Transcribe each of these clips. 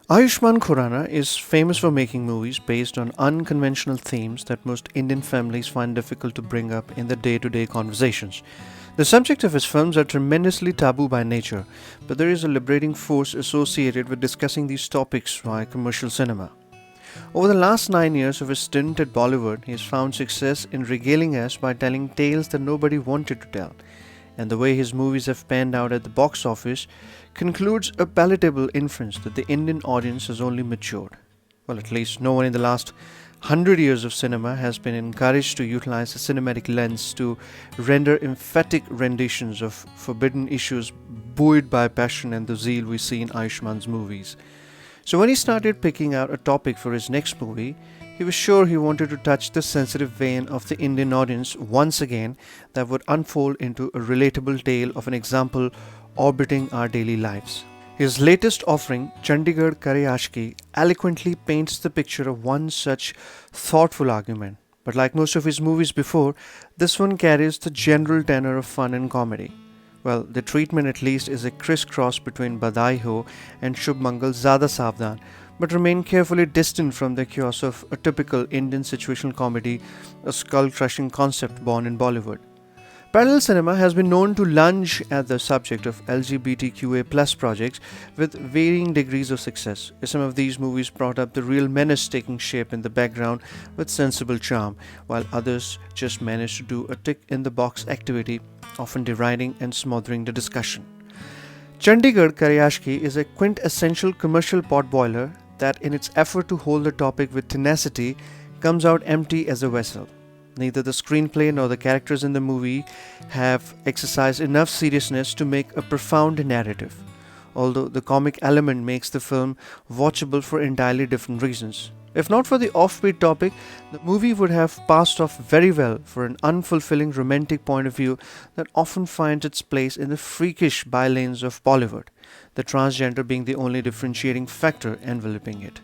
Ayushman Khurana is famous for making movies based on unconventional themes that most Indian families find difficult to bring up in their day to day conversations. The subject of his films are tremendously taboo by nature, but there is a liberating force associated with discussing these topics via commercial cinema. Over the last 9 years of his stint at Bollywood, he has found success in regaling us by telling tales that nobody wanted to tell, and the way his movies have panned out at the box office concludes a palatable inference that the Indian audience has only matured. Well, at least no one in the last 100 years of cinema has been encouraged to utilize a cinematic lens to render emphatic renditions of forbidden issues buoyed by passion and the zeal we see in Ayushman's movies. So when he started picking out a topic for his next movie, he was sure he wanted to touch the sensitive vein of the Indian audience once again that would unfold into a relatable tale of an example orbiting our daily lives. His latest offering, Chandigarh Kare Aashiqui, eloquently paints the picture of one such thoughtful argument. But like most of his movies before, this one carries the general tenor of fun and comedy. Well, the treatment at least is a crisscross between Badai Ho and Shubh Mangal Zada Savdan, but remain carefully distant from the chaos of a typical Indian situational comedy, a skull-crushing concept born in Bollywood. Parallel cinema has been known to lunge at the subject of LGBTQA+ projects with varying degrees of success. Some of these movies brought up the real menace taking shape in the background with sensible charm, while others just managed to do a tick in the box activity, often deriding and smothering the discussion. Chandigarh Kare Aashiqui is a quintessential commercial potboiler that, in its effort to hold the topic with tenacity, comes out empty as a vessel. Neither the screenplay nor the characters in the movie have exercised enough seriousness to make a profound narrative, although the comic element makes the film watchable for entirely different reasons. If not for the offbeat topic, the movie would have passed off very well for an unfulfilling romantic point of view that often finds its place in the freakish bylanes of Bollywood, the transgender being the only differentiating factor enveloping it.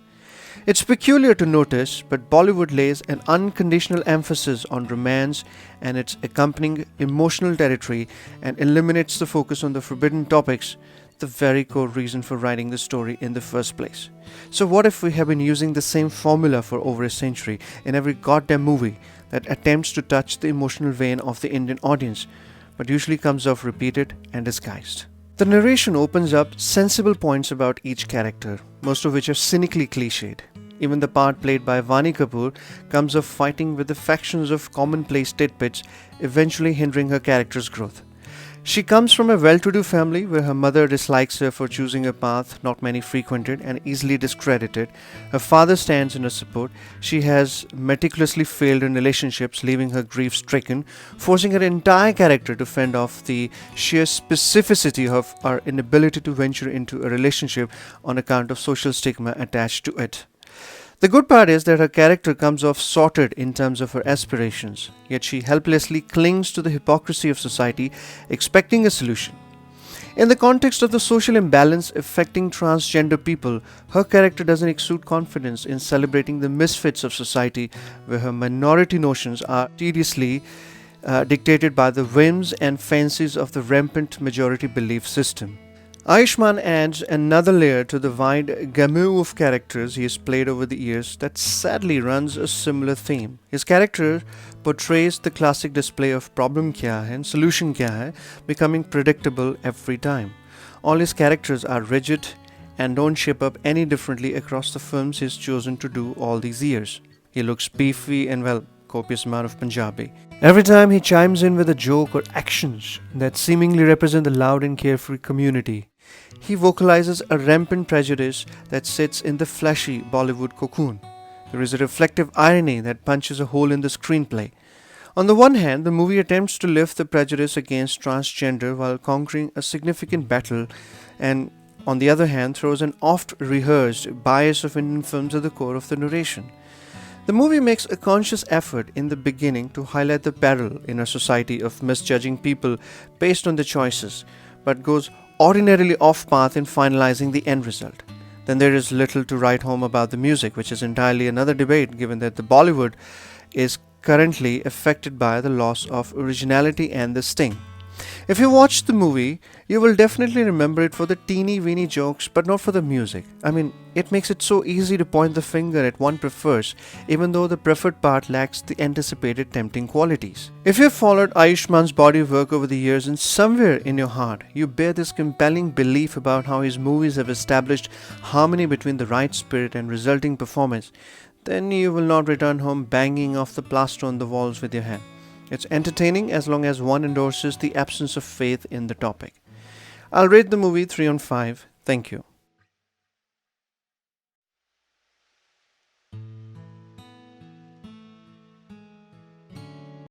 It's peculiar to notice, but Bollywood lays an unconditional emphasis on romance and its accompanying emotional territory and eliminates the focus on the forbidden topics, the very core reason for writing the story in the first place. So, what if we have been using the same formula for over a century in every goddamn movie that attempts to touch the emotional vein of the Indian audience, but usually comes off repeated and disguised? The narration opens up sensible points about each character, most of which are cynically cliched. Even the part played by Vaanikapoor comes off fighting with the factions of commonplace tidbits, eventually hindering her character's growth. She comes from a well-to-do family where her mother dislikes her for choosing a path not many frequented and easily discredited. Her father stands in her support. She has meticulously failed in relationships, leaving her grief-stricken, forcing her entire character to fend off the sheer specificity of our inability to venture into a relationship on account of social stigma attached to it. The good part is that her character comes off sorted in terms of her aspirations, yet she helplessly clings to the hypocrisy of society, expecting a solution. In the context of the social imbalance affecting transgender people, her character doesn't exude confidence in celebrating the misfits of society, where her minority notions are tediously dictated by the whims and fancies of the rampant majority belief system. Ayushman adds another layer to the wide gamut of characters he has played over the years that sadly runs a similar theme. His character portrays the classic display of problem kya hai and solution kya hai, becoming predictable every time. All his characters are rigid and don't shape up any differently across the films he's chosen to do all these years. He looks beefy and, well, copious amount of Punjabi. Every time he chimes in with a joke or actions that seemingly represent the loud and carefree community, he vocalizes a rampant prejudice that sits in the flashy Bollywood cocoon. There is a reflective irony that punches a hole in the screenplay. On the one hand, the movie attempts to lift the prejudice against transgender while conquering a significant battle, and on the other hand, throws an oft rehearsed bias of Indian films at the core of the narration. The movie makes a conscious effort in the beginning to highlight the peril in a society of misjudging people based on their choices, but goes ordinarily off path in finalizing the end result. Then there is little to write home about the music, which is entirely another debate given that the Bollywood is currently affected by the loss of originality and the sting. If you watch the movie, you will definitely remember it for the teeny weeny jokes, but not for the music. I mean, it makes it so easy to point the finger at one prefers, even though the preferred part lacks the anticipated tempting qualities. If you've followed Ayushman's body of work over the years and somewhere in your heart you bear this compelling belief about how his movies have established harmony between the right spirit and resulting performance, then you will not return home banging off the plaster on the walls with your hand. It's entertaining as long as one endorses the absence of faith in the topic. I'll rate the movie 3 on 5. Thank you.